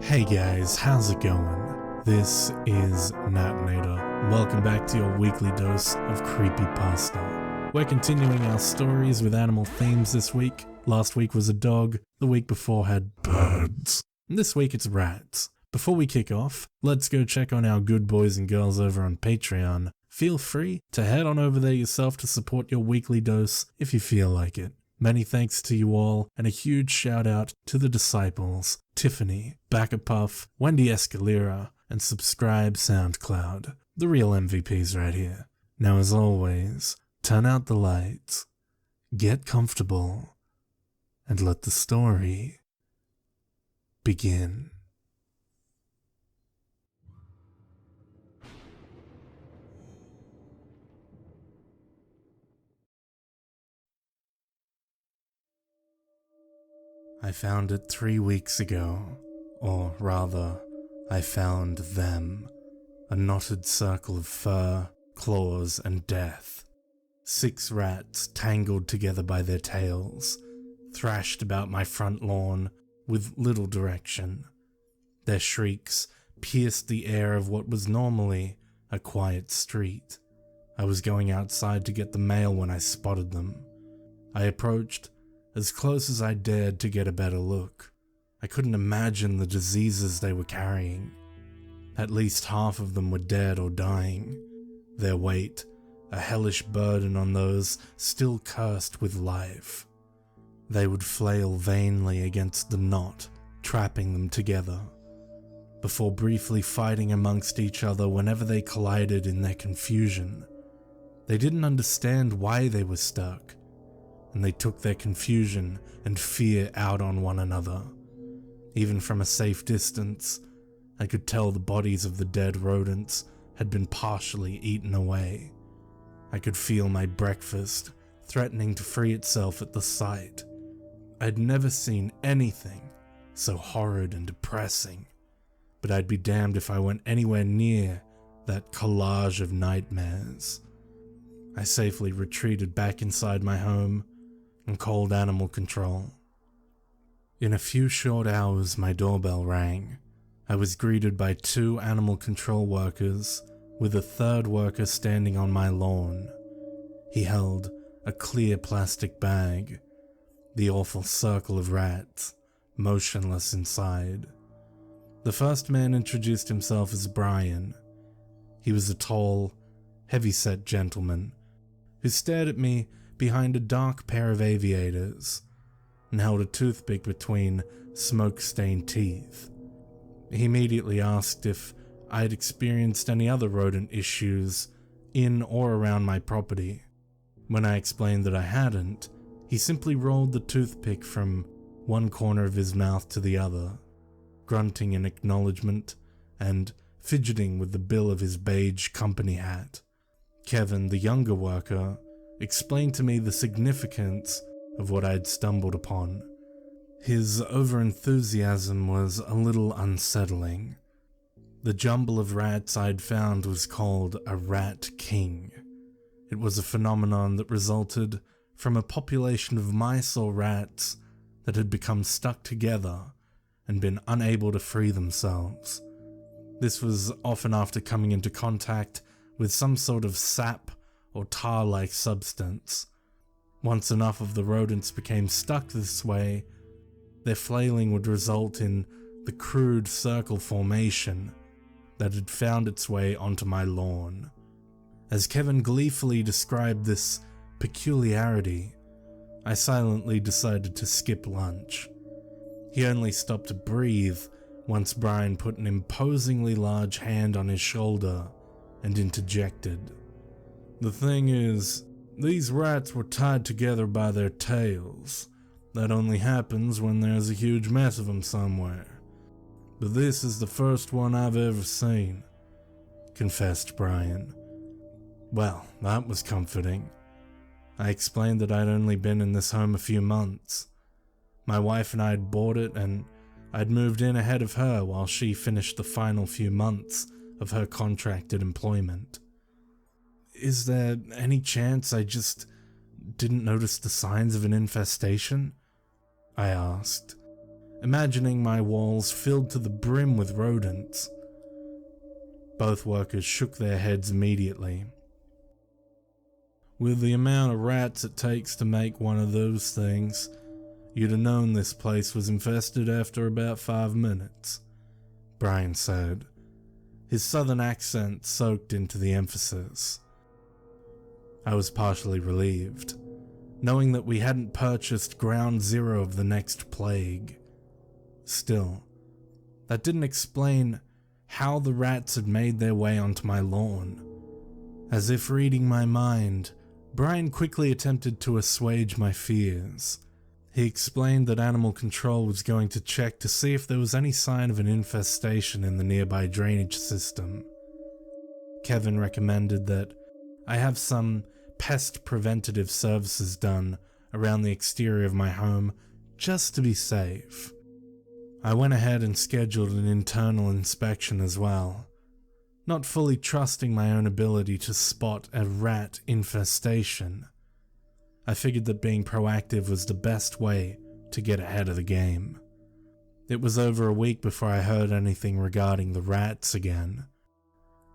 Hey guys, how's it going? This is Natinator. Welcome back to your weekly dose of Creepypasta. We're continuing our stories with animal themes this week. Last week was a dog, the week before had birds, and this week it's rats. Before we kick off, let's go check on our good boys and girls over on Patreon. Feel free to head on over there yourself to support your weekly dose if you feel like it. Many thanks to you all, and a huge shout out to the disciples, Tiffany, Backapuff, Wendy Escalera, and Subscribe SoundCloud. The real MVPs right here. Now as always, turn out the lights, get comfortable, and let the story begin. I found it 3 weeks ago, or rather, I found them, a knotted circle of fur, claws, and death. 6 rats tangled together by their tails, thrashed about my front lawn with little direction. Their shrieks pierced the air of what was normally a quiet street. I was going outside to get the mail when I spotted them. I approached as close as I dared to get a better look. I couldn't imagine the diseases they were carrying. At least half of them were dead or dying, their weight a hellish burden on those still cursed with life. They would flail vainly against the knot, trapping them together, before briefly fighting amongst each other whenever they collided in their confusion. They didn't understand why they were stuck, and they took their confusion and fear out on one another. Even from a safe distance, I could tell the bodies of the dead rodents had been partially eaten away. I could feel my breakfast threatening to free itself at the sight. I'd never seen anything so horrid and depressing, but I'd be damned if I went anywhere near that collage of nightmares. I safely retreated back inside my home and called animal control. In a few short hours, my doorbell rang. I was greeted by 2 animal control workers, with a 3rd worker standing on my lawn. He held a clear plastic bag, the awful circle of rats, motionless inside. The first man introduced himself as Brian. He was a tall, heavy-set gentleman who stared at me behind a dark pair of aviators and held a toothpick between smoke-stained teeth. He immediately asked if I had experienced any other rodent issues in or around my property. When I explained that I hadn't, he simply rolled the toothpick from one corner of his mouth to the other, grunting in acknowledgement and fidgeting with the bill of his beige company hat. Kevin, the younger worker, explained to me the significance of what I had stumbled upon. His overenthusiasm was a little unsettling. The jumble of rats I'd found was called a rat king. It was a phenomenon that resulted from a population of mice or rats that had become stuck together and been unable to free themselves. This was often after coming into contact with some sort of sap or tar-like substance. Once enough of the rodents became stuck this way, their flailing would result in the crude circle formation that had found its way onto my lawn. As Kevin gleefully described this peculiarity, I silently decided to skip lunch. He only stopped to breathe once Brian put an imposingly large hand on his shoulder and interjected. "The thing is, these rats were tied together by their tails. That only happens when there's a huge mess of them somewhere. But this is the first one I've ever seen," confessed Brian. Well, that was comforting. I explained that I'd only been in this home a few months. My wife and I had bought it, and I'd moved in ahead of her while she finished the final few months of her contracted employment. "Is there any chance I just didn't notice the signs of an infestation?" I asked. imagining my walls filled to the brim with rodents. Both workers shook their heads immediately. With the amount of rats it takes to make one of those things, you'd have known this place was infested after about 5 minutes, Brian said, his southern accent soaked into the emphasis. I was partially relieved, knowing that we hadn't purchased ground zero of the next plague. Still, that didn't explain how the rats had made their way onto my lawn. As if reading my mind, Brian quickly attempted to assuage my fears. He explained that animal control was going to check to see if there was any sign of an infestation in the nearby drainage system. Kevin recommended that I have some pest preventative services done around the exterior of my home just to be safe. I went ahead and scheduled an internal inspection as well, not fully trusting my own ability to spot a rat infestation. I figured that being proactive was the best way to get ahead of the game. It was over a week before I heard anything regarding the rats again.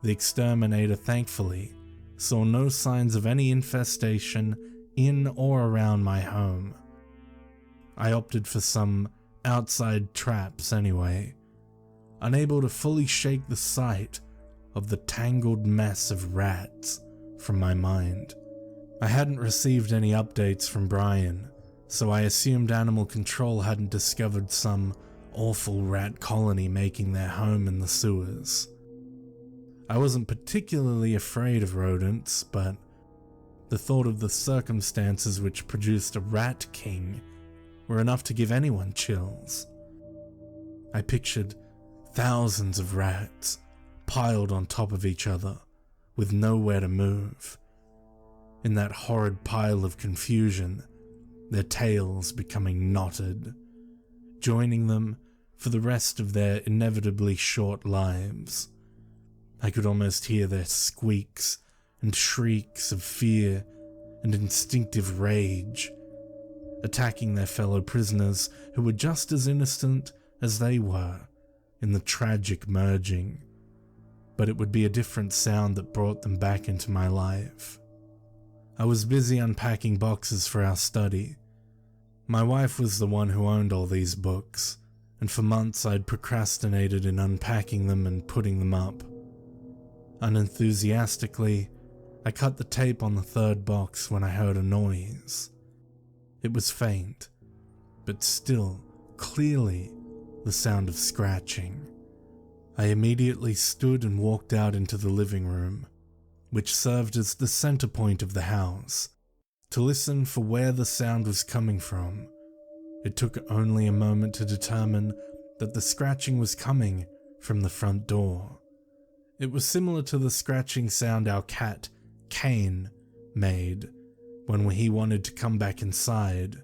The exterminator thankfully saw no signs of any infestation in or around my home. I opted for some outside traps anyway, unable to fully shake the sight of the tangled mess of rats from my mind. I hadn't received any updates from Brian, so I assumed animal control hadn't discovered some awful rat colony making their home in the sewers. I wasn't particularly afraid of rodents, but the thought of the circumstances which produced a rat king were enough to give anyone chills. I pictured thousands of rats piled on top of each other, with nowhere to move. In that horrid pile of confusion, their tails becoming knotted, joining them for the rest of their inevitably short lives. I could almost hear their squeaks and shrieks of fear and instinctive rage, attacking their fellow prisoners who were just as innocent as they were in the tragic merging. But it would be a different sound that brought them back into my life. I was busy unpacking boxes for our study. My wife was the one who owned all these books, and for months I'd procrastinated in unpacking them and putting them up. Unenthusiastically, I cut the tape on the third box when I heard a noise. It was faint, but still clearly the sound of scratching. I immediately stood and walked out into the living room, which served as the center point of the house, to listen for where the sound was coming from. It took only a moment to determine that the scratching was coming from the front door. It was similar to the scratching sound our cat, Kane, made when he wanted to come back inside.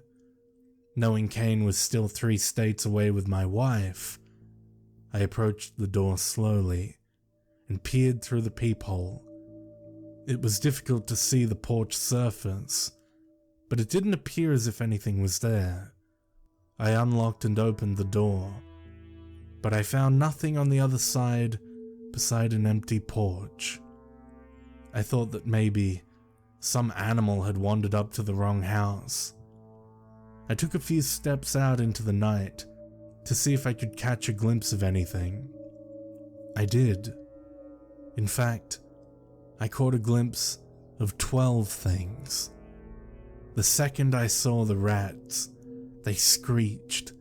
Knowing Kane was still 3 states away with my wife, I approached the door slowly and peered through the peephole. It was difficult to see the porch surface, but it didn't appear as if anything was there. I unlocked and opened the door, but I found nothing on the other side beside an empty porch. I thought that maybe some animal had wandered up to the wrong house. I took a few steps out into the night to see if I could catch a glimpse of anything. I did. In fact, I caught a glimpse of 12 things. The second I saw the rats, they screeched,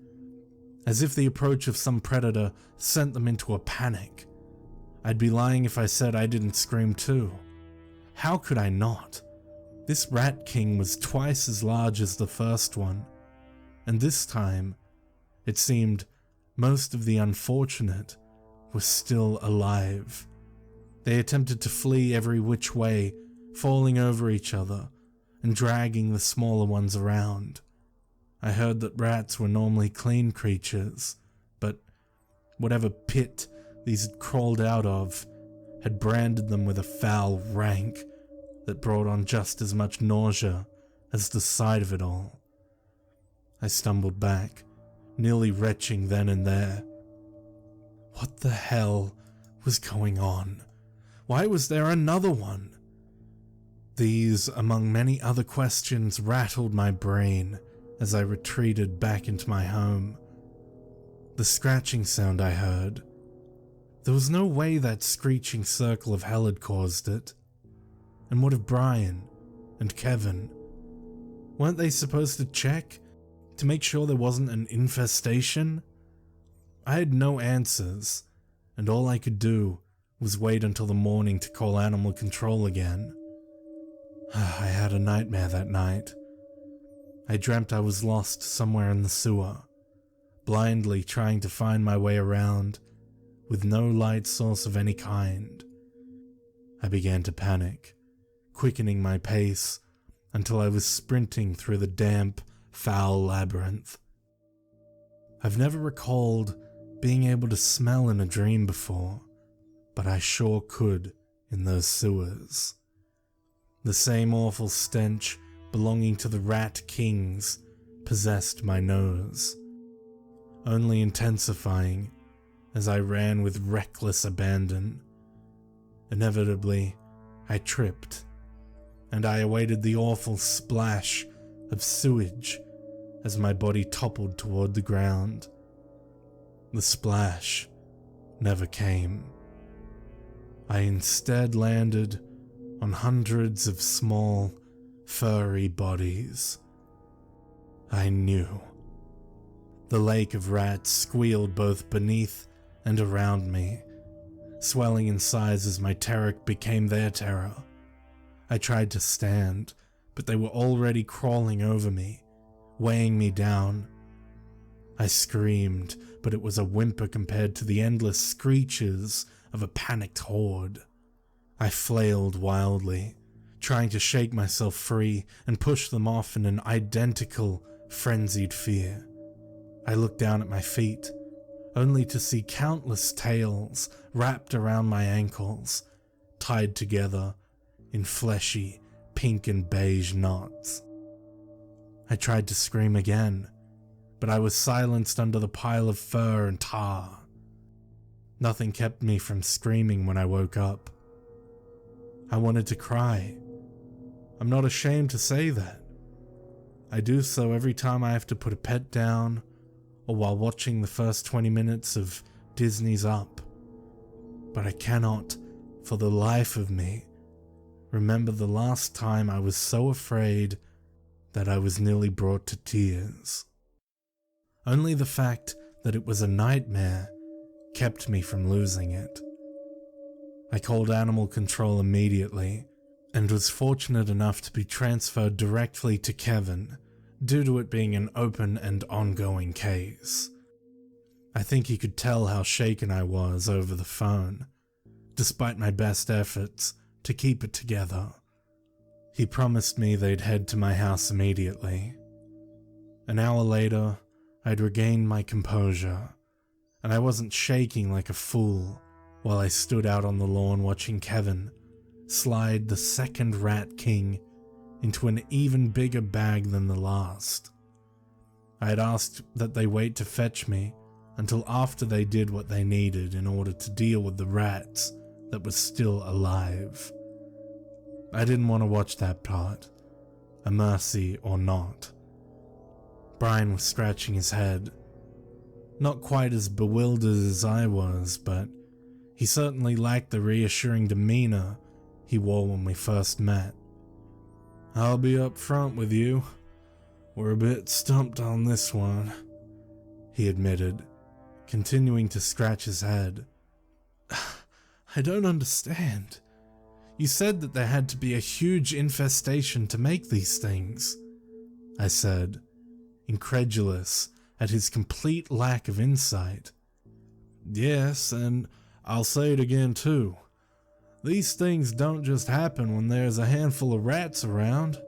as if the approach of some predator sent them into a panic. I'd be lying if I said I didn't scream too. How could I not? This rat king was twice as large as the first one, and this time, it seemed most of the unfortunate were still alive. They attempted to flee every which way, falling over each other and dragging the smaller ones around. I heard that rats were normally clean creatures, but whatever pit these had crawled out of had branded them with a foul rank that brought on just as much nausea as the sight of it all. I stumbled back, nearly retching then and there. What the hell was going on? Why was there another one? These, among many other questions, rattled my brain as I retreated back into my home. The scratching sound I heard. There was no way that screeching circle of hell had caused it. And what of Brian and Kevin? Weren't they supposed to check to make sure there wasn't an infestation? I had no answers, and all I could do was wait until the morning to call animal control again. I had a nightmare that night. I dreamt I was lost somewhere in the sewer, blindly trying to find my way around, with no light source of any kind. I began to panic, quickening my pace until I was sprinting through the damp, foul labyrinth. I've never recalled being able to smell in a dream before, but I sure could in those sewers. The same awful stench belonging to the Rat Kings possessed my nose, only intensifying as I ran with reckless abandon. Inevitably, I tripped, and I awaited the awful splash of sewage as my body toppled toward the ground. The splash never came. I instead landed on hundreds of small, furry bodies. I knew. The lake of rats squealed both beneath and around me, swelling in size as my terror became their terror. I tried to stand, but they were already crawling over me, weighing me down. I screamed, but it was a whimper compared to the endless screeches of a panicked horde. I flailed wildly, trying to shake myself free and push them off in an identical, frenzied fear. I looked down at my feet, only to see countless tails wrapped around my ankles, tied together in fleshy, pink and beige knots. I tried to scream again, but I was silenced under the pile of fur and tar. Nothing kept me from screaming when I woke up. I wanted to cry. I'm not ashamed to say that. I do so every time I have to put a pet down or while watching the first 20 minutes of Disney's Up. But I cannot, for the life of me, remember the last time I was so afraid that I was nearly brought to tears. Only the fact that it was a nightmare kept me from losing it. I called animal control immediately, and was fortunate enough to be transferred directly to Kevin, due to it being an open and ongoing case. I think he could tell how shaken I was over the phone, despite my best efforts to keep it together. He promised me they'd head to my house immediately. An hour later, I'd regained my composure, and I wasn't shaking like a fool while I stood out on the lawn watching Kevin slide the second Rat King into an even bigger bag than the last. I had asked that they wait to fetch me until after they did what they needed in order to deal with the rats that were still alive. I didn't want to watch that part, a mercy or not. Brian was scratching his head, not quite as bewildered as I was, but he certainly lacked the reassuring demeanor he wore when we first met. "I'll be up front with you. We're a bit stumped on this one," he admitted, continuing to scratch his head. "I don't understand. You said that there had to be a huge infestation to make these things," I said, incredulous at his complete lack of insight. "Yes, and I'll say it again too. These things don't just happen when there's a handful of rats around."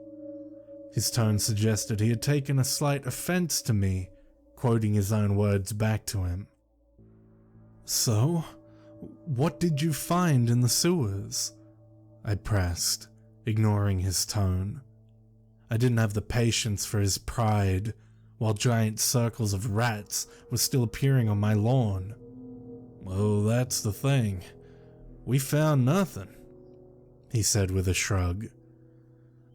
His tone suggested he had taken a slight offense to me quoting his own words back to him. "So, what did you find in the sewers?" I pressed, ignoring his tone. I didn't have the patience for his pride while giant circles of rats were still appearing on my lawn. "Well, that's the thing. We found nothing," he said with a shrug.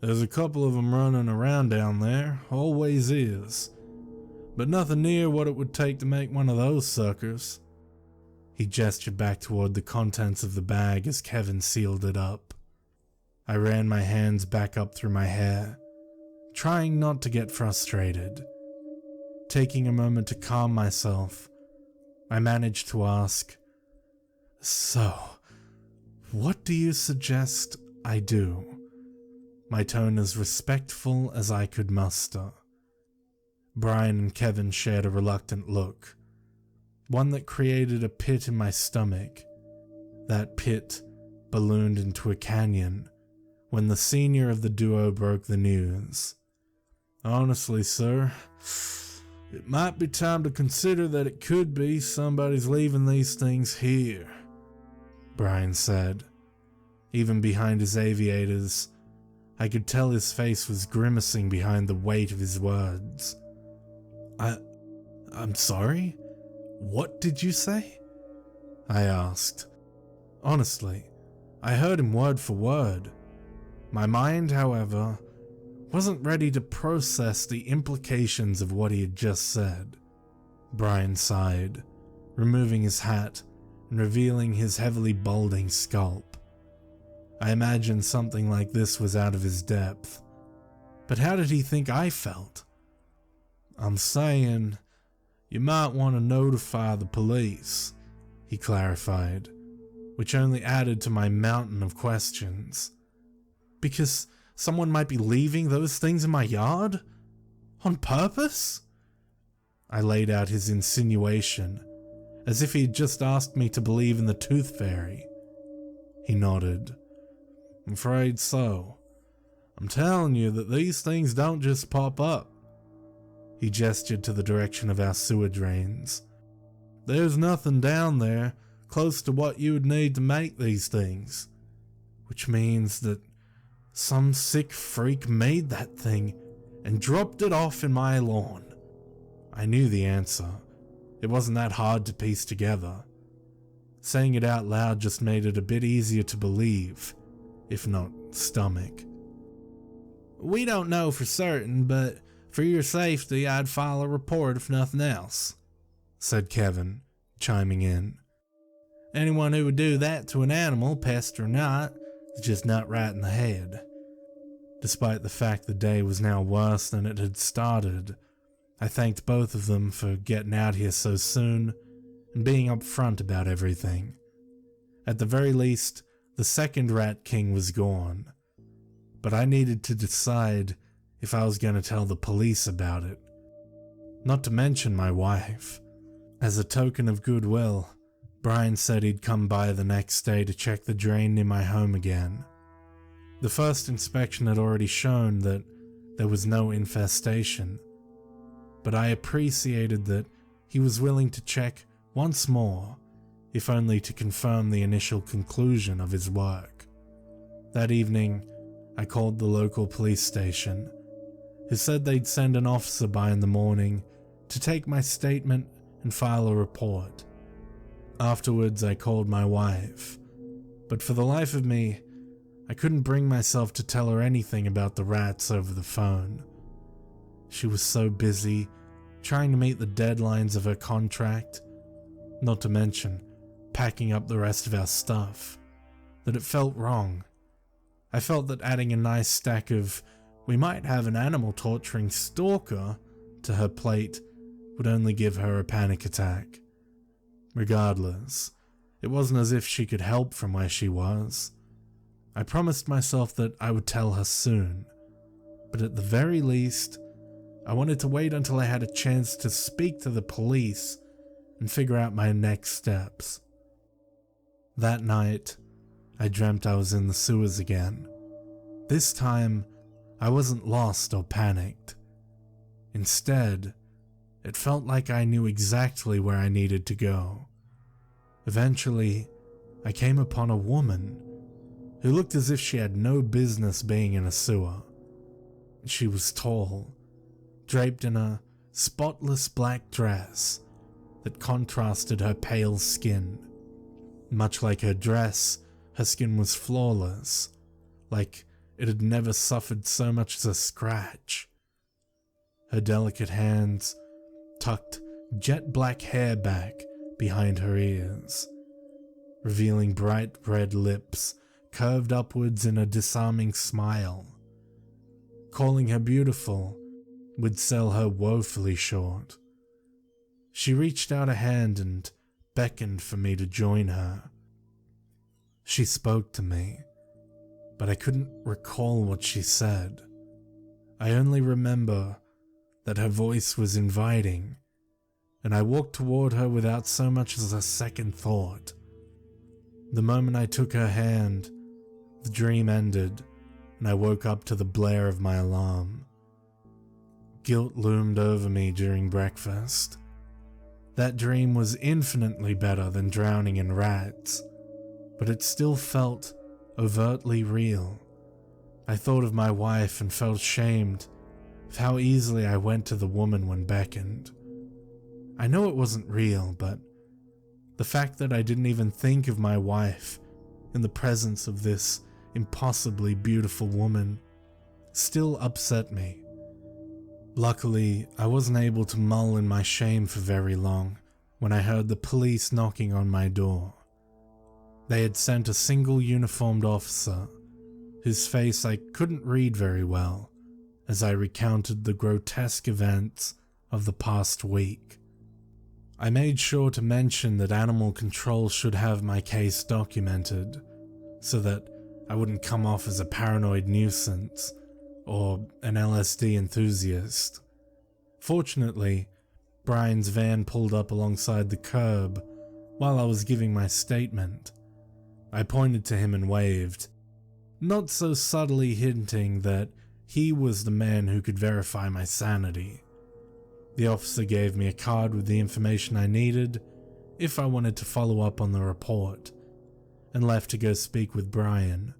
"There's a couple of them running around down there, always is, but nothing near what it would take to make one of those suckers." He gestured back toward the contents of the bag as Kevin sealed it up. I ran my hands back up through my hair, trying not to get frustrated. Taking a moment to calm myself, I managed to ask, "So, what do you suggest I do?" My tone as respectful as I could muster. Brian and Kevin shared a reluctant look, one that created a pit in my stomach. That pit ballooned into a canyon when the senior of the duo broke the news. "Honestly, sir, it might be time to consider that it could be somebody's leaving these things here," Brian said. Even behind his aviators, I could tell his face was grimacing behind the weight of his words. I'm sorry? What did you say?" I asked. Honestly, I heard him word for word. My mind, however, wasn't ready to process the implications of what he had just said. Brian sighed, removing his hat and revealing his heavily balding scalp. I imagined something like this was out of his depth. But how did he think I felt? "I'm saying, you might want to notify the police," he clarified, which only added to my mountain of questions. "Because someone might be leaving those things in my yard? On purpose?" I laid out his insinuation, as if he had just asked me to believe in the Tooth Fairy. He nodded. "I'm afraid so. I'm telling you that these things don't just pop up." He gestured to the direction of our sewer drains. "There's nothing down there close to what you would need to make these things, which means that some sick freak made that thing and dropped it off in my lawn." I knew the answer. It wasn't that hard to piece together. Saying it out loud just made it a bit easier to believe, if not stomach. "We don't know for certain, but for your safety, I'd file a report if nothing else," said Kevin, chiming in. "Anyone who would do that to an animal, pest or not, is just not right in the head." Despite the fact the day was now worse than it had started, I thanked both of them for getting out here so soon and being upfront about everything. At the very least, the second Rat King was gone, but I needed to decide if I was going to tell the police about it. Not to mention my wife. As a token of goodwill, Brian said he'd come by the next day to check the drain near my home again. The first inspection had already shown that there was no infestation, but I appreciated that he was willing to check once more, if only to confirm the initial conclusion of his work. That evening, I called the local police station, who said they'd send an officer by in the morning to take my statement and file a report. Afterwards, I called my wife, but for the life of me, I couldn't bring myself to tell her anything about the rats over the phone. She was so busy trying to meet the deadlines of her contract, not to mention packing up the rest of our stuff, that it felt wrong. I felt that adding a nice stack of "we might have an animal torturing stalker" to her plate would only give her a panic attack. Regardless, it wasn't as if she could help from where she was. I promised myself that I would tell her soon, but at the very least, I wanted to wait until I had a chance to speak to the police and figure out my next steps. That night, I dreamt I was in the sewers again. This time, I wasn't lost or panicked. Instead, it felt like I knew exactly where I needed to go. Eventually, I came upon a woman who looked as if she had no business being in a sewer. She was tall, draped in a spotless black dress that contrasted her pale skin. Much like her dress, her skin was flawless, like it had never suffered so much as a scratch. Her delicate hands tucked jet black hair back behind her ears, revealing bright red lips curved upwards in a disarming smile. Calling her beautiful would sell her woefully short. She reached out a hand and beckoned for me to join her. She spoke to me, but I couldn't recall what she said. I only remember that her voice was inviting, and I walked toward her without so much as a second thought. The moment I took her hand, the dream ended, and I woke up to the blare of my alarm. Guilt loomed over me during breakfast. That dream was infinitely better than drowning in rats, but it still felt overtly real. I thought of my wife and felt shamed of how easily I went to the woman when beckoned. I know it wasn't real, but the fact that I didn't even think of my wife in the presence of this impossibly beautiful woman still upset me. Luckily, I wasn't able to mull in my shame for very long when I heard the police knocking on my door. They had sent a single uniformed officer, whose face I couldn't read very well as I recounted the grotesque events of the past week. I made sure to mention that animal control should have my case documented, so that I wouldn't come off as a paranoid nuisance or an LSD enthusiast. Fortunately, Brian's van pulled up alongside the curb while I was giving my statement. I pointed to him and waved, not so subtly hinting that he was the man who could verify my sanity. The officer gave me a card with the information I needed if I wanted to follow up on the report, and left to go speak with Brian.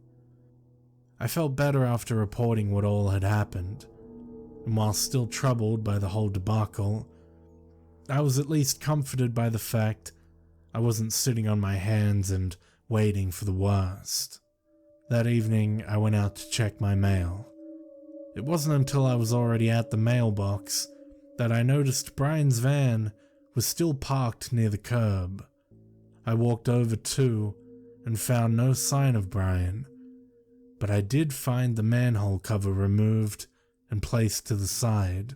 I felt better after reporting what all had happened, and while still troubled by the whole debacle, I was at least comforted by the fact I wasn't sitting on my hands and waiting for the worst. That evening, I went out to check my mail. It wasn't until I was already at the mailbox that I noticed Brian's van was still parked near the curb. I walked over too and found no sign of Brian, but I did find the manhole cover removed and placed to the side.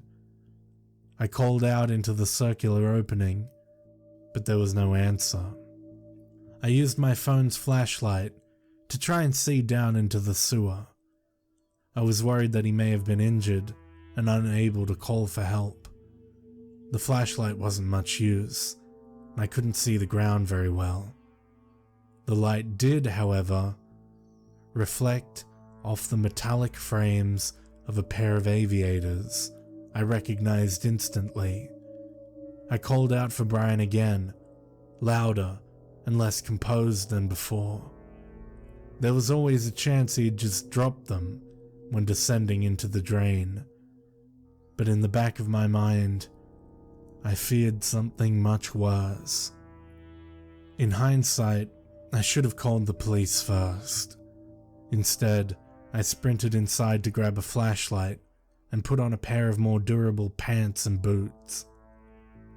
I called out into the circular opening, but there was no answer. I used my phone's flashlight to try and see down into the sewer. I was worried that he may have been injured and unable to call for help. The flashlight wasn't much use, and I couldn't see the ground very well. The light did, however, reflect off the metallic frames of a pair of aviators I recognized instantly. I called out for Brian again, louder and less composed than before. There was always a chance he'd just dropped them when descending into the drain, but in the back of my mind, I feared something much worse. In hindsight, I should have called the police first. Instead, I sprinted inside to grab a flashlight and put on a pair of more durable pants and boots.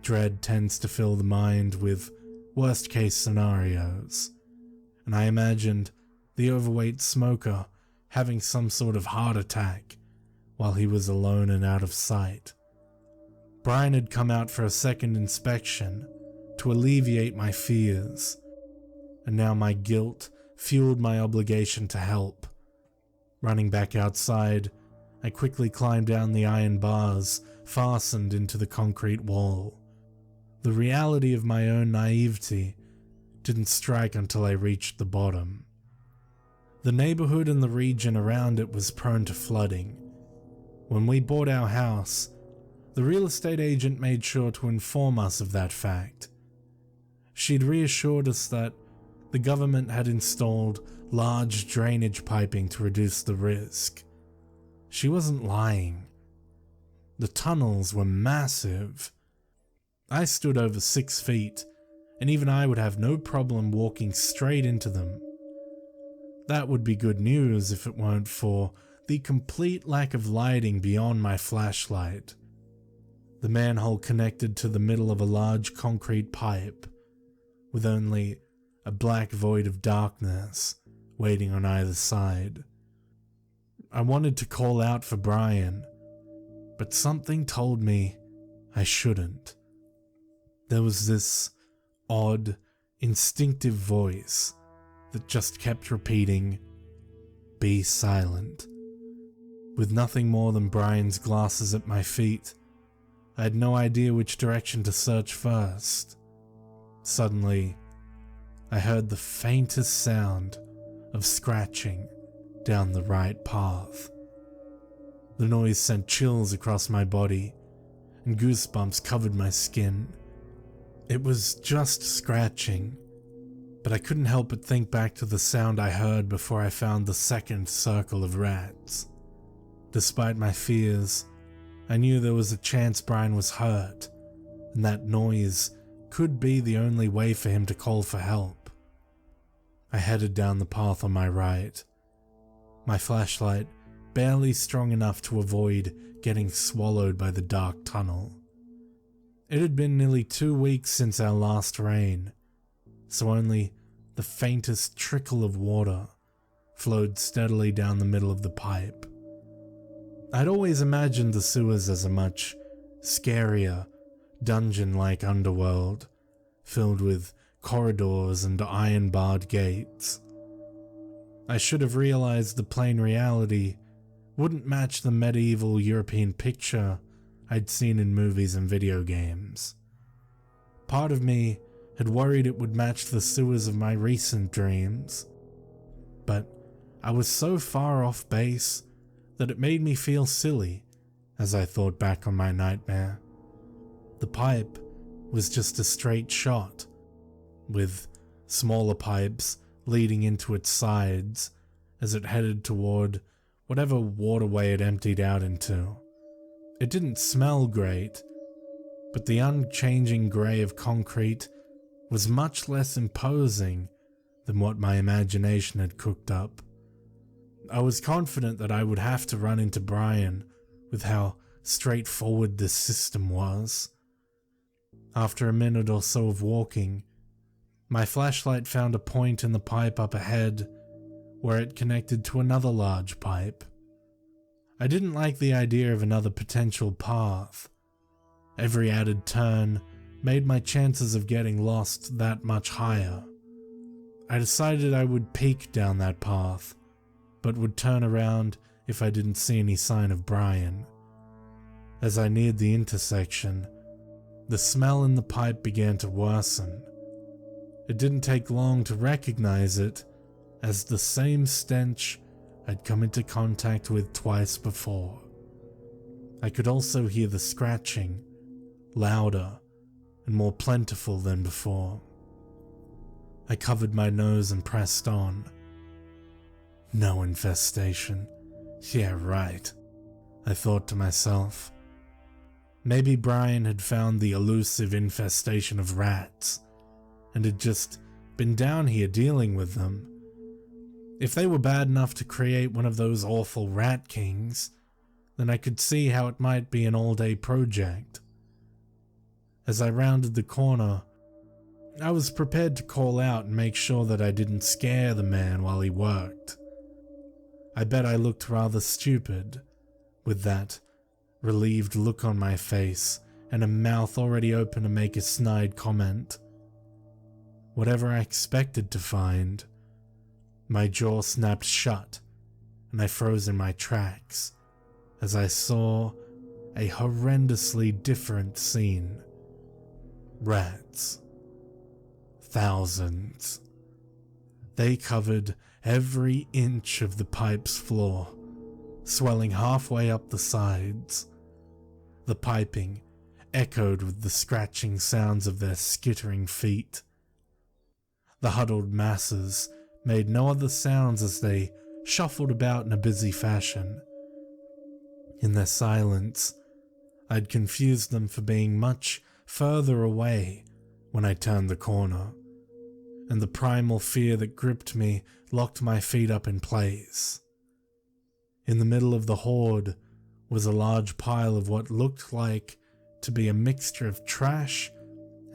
Dread tends to fill the mind with worst-case scenarios, and I imagined the overweight smoker having some sort of heart attack while he was alone and out of sight. Brian had come out for a second inspection to alleviate my fears, and now my guilt fueled my obligation to help. Running back outside, I quickly climbed down the iron bars fastened into the concrete wall. The reality of my own naivety didn't strike until I reached the bottom. The neighborhood and the region around it was prone to flooding. When we bought our house, the real estate agent made sure to inform us of that fact. She'd reassured us that the government had installed large drainage piping to reduce the risk. She wasn't lying. The tunnels were massive. I stood over 6 feet, and even I would have no problem walking straight into them. That would be good news if it weren't for the complete lack of lighting beyond my flashlight. The manhole connected to the middle of a large concrete pipe, with only a black void of darkness waiting on either side. I wanted to call out for Brian, but something told me I shouldn't. There was this odd, instinctive voice that just kept repeating, "Be silent." With nothing more than Brian's glasses at my feet, I had no idea which direction to search first. Suddenly, I heard the faintest sound of scratching down the right path. The noise sent chills across my body, and goosebumps covered my skin. It was just scratching, but I couldn't help but think back to the sound I heard before I found the second circle of rats. Despite my fears, I knew there was a chance Brian was hurt, and that noise could be the only way for him to call for help. I headed down the path on my right, my flashlight barely strong enough to avoid getting swallowed by the dark tunnel. It had been nearly 2 weeks since our last rain, so only the faintest trickle of water flowed steadily down the middle of the pipe. I'd always imagined the sewers as a much scarier, dungeon-like underworld, filled with corridors and iron-barred gates. I should have realized the plain reality wouldn't match the medieval European picture I'd seen in movies and video games. Part of me had worried it would match the sewers of my recent dreams, but I was so far off base that it made me feel silly as I thought back on my nightmare. The pipe was just a straight shot, with smaller pipes leading into its sides as it headed toward whatever waterway it emptied out into. It didn't smell great, but the unchanging grey of concrete was much less imposing than what my imagination had cooked up. I was confident that I would have to run into Brian with how straightforward this system was. After a minute or so of walking, my flashlight found a point in the pipe up ahead where it connected to another large pipe. I didn't like the idea of another potential path. Every added turn made my chances of getting lost that much higher. I decided I would peek down that path, but would turn around if I didn't see any sign of Brian. As I neared the intersection, the smell in the pipe began to worsen. It didn't take long to recognize it as the same stench I'd come into contact with twice before. I could also hear the scratching, louder and more plentiful than before. I covered my nose and pressed on. No infestation. Yeah, right, I thought to myself. Maybe Brian had found the elusive infestation of rats and had just been down here dealing with them. If they were bad enough to create one of those awful rat kings, then I could see how it might be an all-day project. As I rounded the corner, I was prepared to call out and make sure that I didn't scare the man while he worked. I bet I looked rather stupid, with that relieved look on my face and a mouth already open to make a snide comment. Whatever I expected to find, my jaw snapped shut and I froze in my tracks as I saw a horrendously different scene. Rats. Thousands. They covered every inch of the pipe's floor, swelling halfway up the sides. The piping echoed with the scratching sounds of their skittering feet. The huddled masses made no other sounds as they shuffled about in a busy fashion. In their silence, I'd confused them for being much further away when I turned the corner, and the primal fear that gripped me locked my feet up in place. In the middle of the horde was a large pile of what looked like to be a mixture of trash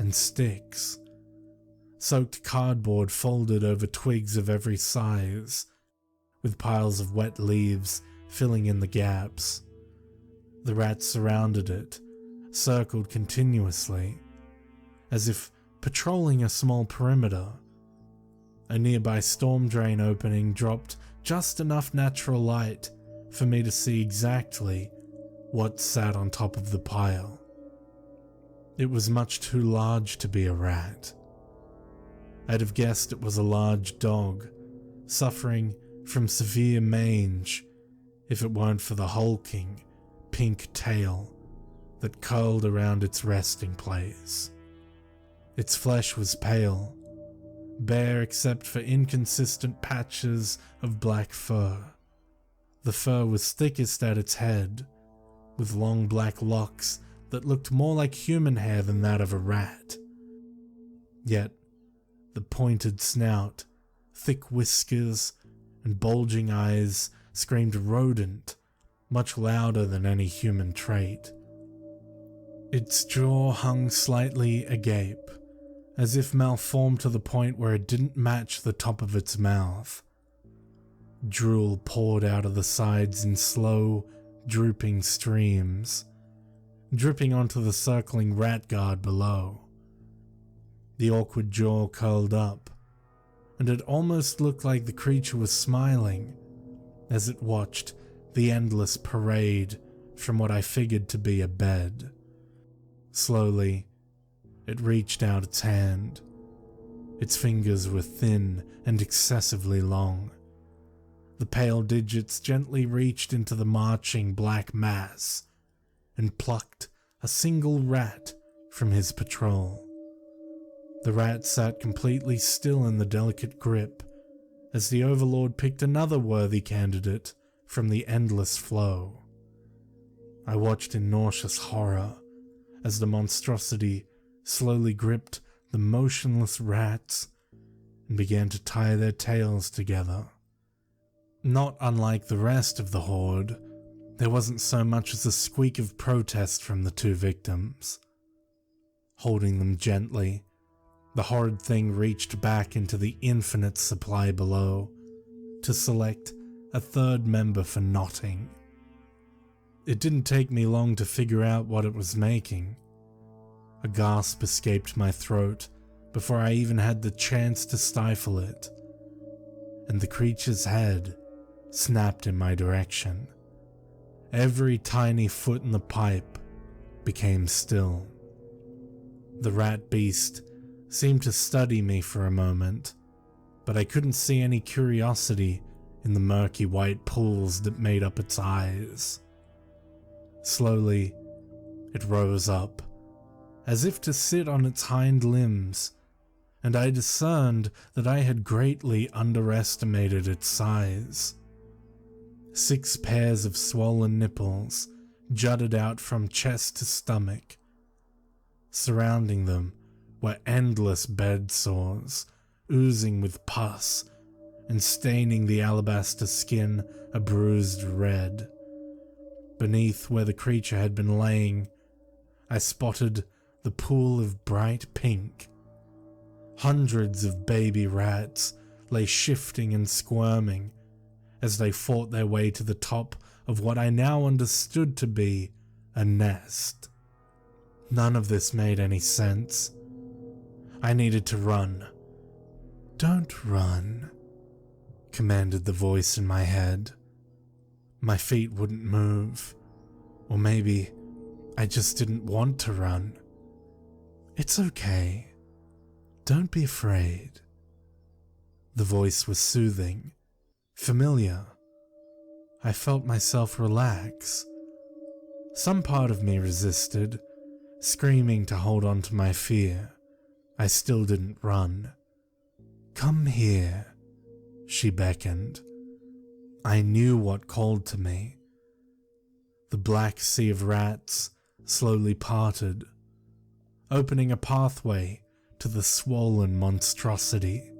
and sticks. Soaked cardboard folded over twigs of every size, with piles of wet leaves filling in the gaps. The rats surrounded it, circled continuously, as if patrolling a small perimeter. A nearby storm drain opening dropped just enough natural light for me to see exactly what sat on top of the pile. It was much too large to be a rat. I'd have guessed it was a large dog, suffering from severe mange, if it weren't for the hulking, pink tail that curled around its resting place. Its flesh was pale, bare except for inconsistent patches of black fur. The fur was thickest at its head, with long black locks that looked more like human hair than that of a rat. Yet, the pointed snout, thick whiskers, and bulging eyes screamed rodent much louder than any human trait. Its jaw hung slightly agape, as if malformed to the point where it didn't match the top of its mouth. Drool poured out of the sides in slow, drooping streams, dripping onto the circling rat guard below. The awkward jaw curled up, and it almost looked like the creature was smiling as it watched the endless parade from what I figured to be a bed. Slowly, it reached out its hand. Its fingers were thin and excessively long. The pale digits gently reached into the marching black mass and plucked a single rat from his patrol. The rat sat completely still in the delicate grip as the Overlord picked another worthy candidate from the endless flow. I watched in nauseous horror as the monstrosity slowly gripped the motionless rats and began to tie their tails together. Not unlike the rest of the horde, there wasn't so much as a squeak of protest from the two victims. Holding them gently, the horrid thing reached back into the infinite supply below to select a third member for knotting. It didn't take me long to figure out what it was making. A gasp escaped my throat before I even had the chance to stifle it, and the creature's head snapped in my direction. Every tiny foot in the pipe became still. The rat beast seemed to study me for a moment, but I couldn't see any curiosity in the murky white pools that made up its eyes. Slowly, it rose up, as if to sit on its hind limbs, and I discerned that I had greatly underestimated its size. 6 pairs of swollen nipples jutted out from chest to stomach. Surrounding them were endless bed sores, oozing with pus and staining the alabaster skin a bruised red. Beneath where the creature had been laying, I spotted the pool of bright pink. Hundreds of baby rats lay shifting and squirming as they fought their way to the top of what I now understood to be a nest. None of this made any sense. I needed to run. "Don't run," commanded the voice in my head. My feet wouldn't move, or maybe I just didn't want to run. "It's okay. Don't be afraid." The voice was soothing, familiar. I felt myself relax. Some part of me resisted, screaming to hold on to my fear. I still didn't run. "Come here," she beckoned. I knew what called to me. The black sea of rats slowly parted, opening a pathway to the swollen monstrosity.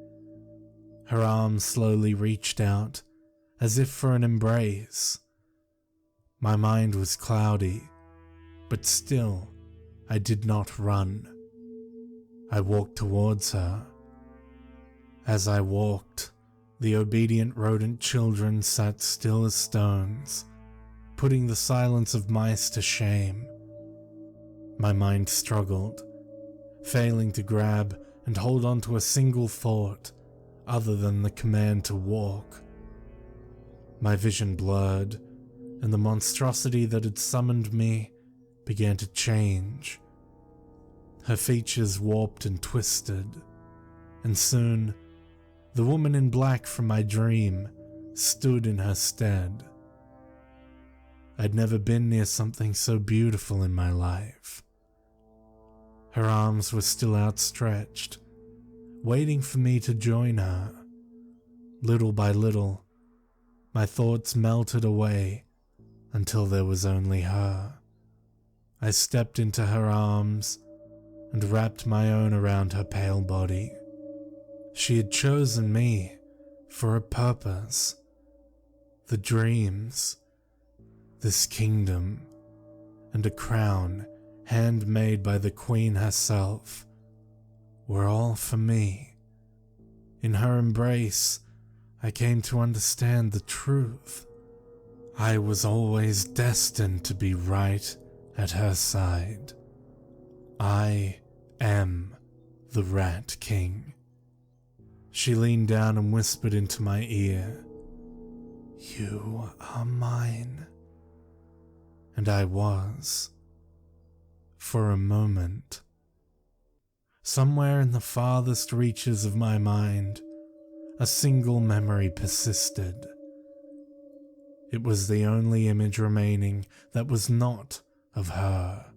Her arms slowly reached out, as if for an embrace. My mind was cloudy, but still I did not run. I walked towards her. As I walked, the obedient rodent children sat still as stones, putting the silence of mice to shame. My mind struggled, failing to grab and hold on to a single thought other than the command to walk. My vision blurred, and the monstrosity that had summoned me began to change. Her features warped and twisted, and soon the woman in black from my dream stood in her stead. I'd never been near something so beautiful in my life. Her arms were still outstretched, waiting for me to join her. Little by little, my thoughts melted away until there was only her. I stepped into her arms and wrapped my own around her pale body. She had chosen me for a purpose. The dreams, this kingdom, and a crown handmade by the queen herself were all for me. In her embrace, I came to understand the truth. I was always destined to be right at her side. I am the Rat King. She leaned down and whispered into my ear, "You are mine." And I was. For a moment. Somewhere in the farthest reaches of my mind, a single memory persisted. It was the only image remaining that was not of her.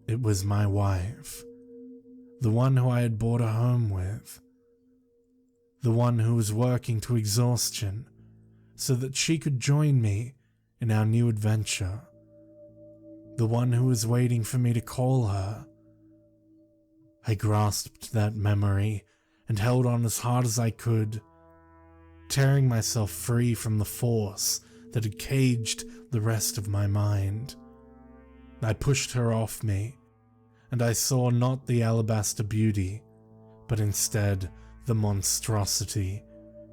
It was my wife, the one who I had bought a home with, the one who was working to exhaustion so that she could join me in our new adventure, the one who was waiting for me to call her. I grasped that memory and held on as hard as I could, tearing myself free from the force that had caged the rest of my mind. I pushed her off me, and I saw not the alabaster beauty, but instead the monstrosity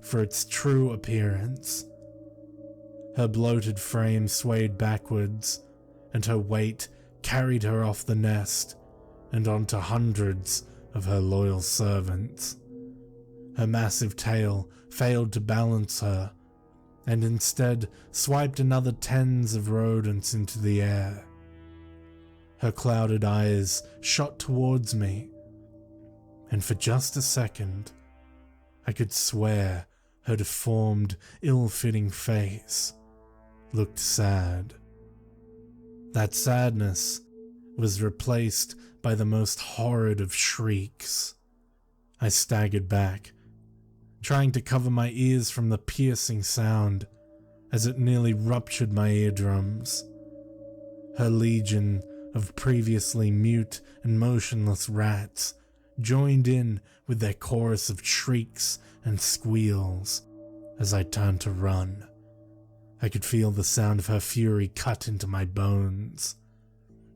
for its true appearance. Her bloated frame swayed backwards, and her weight carried her off the nest and onto hundreds of her loyal servants. Her massive tail failed to balance her, and instead swiped another tens of rodents into the air. Her clouded eyes shot towards me, and for just a second, I could swear her deformed, ill-fitting face looked sad. That sadness was replaced by the most horrid of shrieks. I staggered back, trying to cover my ears from the piercing sound as it nearly ruptured my eardrums. Her legion of previously mute and motionless rats joined in with their chorus of shrieks and squeals as I turned to run. I could feel the sound of her fury cut into my bones.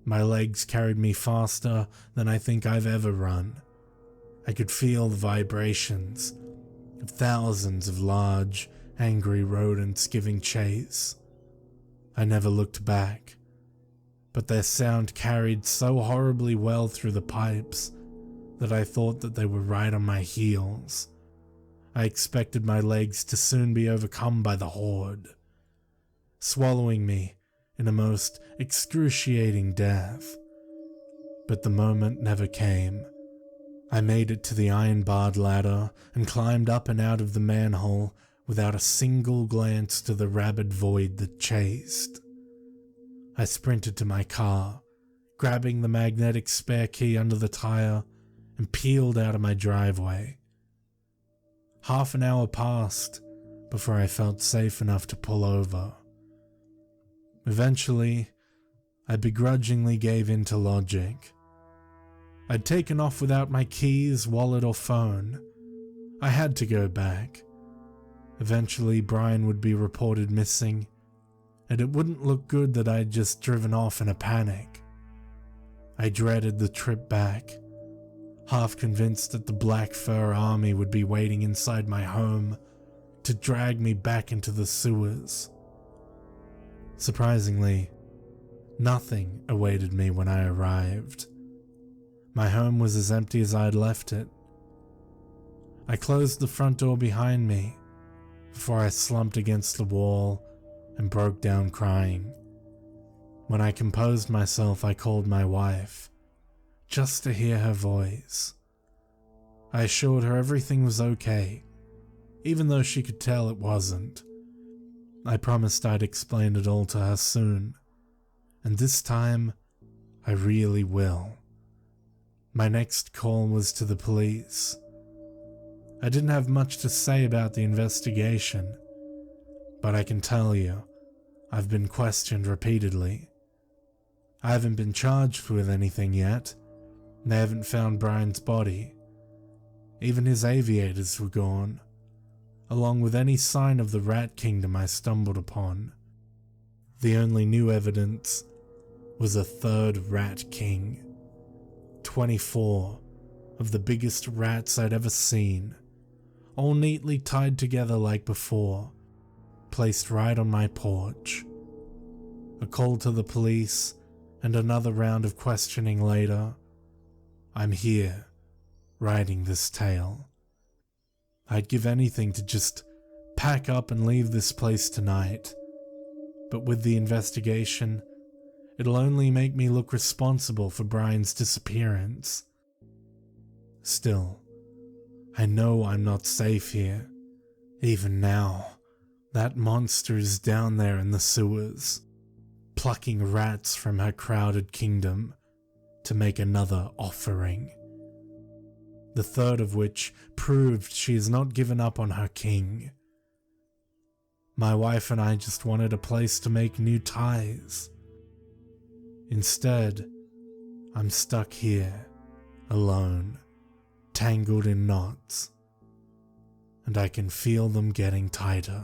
My legs carried me faster than I think I've ever run. I could feel the vibrations of thousands of large, angry rodents giving chase. I never looked back, but their sound carried so horribly well through the pipes that I thought that they were right on my heels. I expected my legs to soon be overcome by the horde, swallowing me in a most excruciating death. But the moment never came. I made it to the iron-barred ladder and climbed up and out of the manhole without a single glance to the rabid void that chased. I sprinted to my car, grabbing the magnetic spare key under the tire, and peeled out of my driveway. Half an hour passed before I felt safe enough to pull over. Eventually, I begrudgingly gave in to logic. I'd taken off without my keys, wallet, or phone. I had to go back. Eventually, Brian would be reported missing, and it wouldn't look good that I'd just driven off in a panic. I dreaded the trip back, half convinced that the Black Fur Army would be waiting inside my home to drag me back into the sewers. Surprisingly, nothing awaited me when I arrived. My home was as empty as I had left it. I closed the front door behind me before I slumped against the wall and broke down crying. When I composed myself, I called my wife, just to hear her voice. I assured her everything was okay, even though she could tell it wasn't. I promised I'd explain it all to her soon, and this time, I really will. My next call was to the police. I didn't have much to say about the investigation, but I can tell you, I've been questioned repeatedly. I haven't been charged with anything yet. They haven't found Brian's body. Even his aviators were gone, along with any sign of the Rat Kingdom I stumbled upon. The only new evidence was a third Rat King. 24 of the biggest rats I'd ever seen, all neatly tied together like before, placed right on my porch. A call to the police and another round of questioning later, I'm here, writing this tale. I'd give anything to just pack up and leave this place tonight, but with the investigation, it'll only make me look responsible for Brian's disappearance. Still, I know I'm not safe here. Even now, that monster is down there in the sewers, plucking rats from her crowded kingdom to make another offering. The third of which proved she has not given up on her king. My wife and I just wanted a place to make new ties. Instead, I'm stuck here, alone, tangled in knots, and I can feel them getting tighter.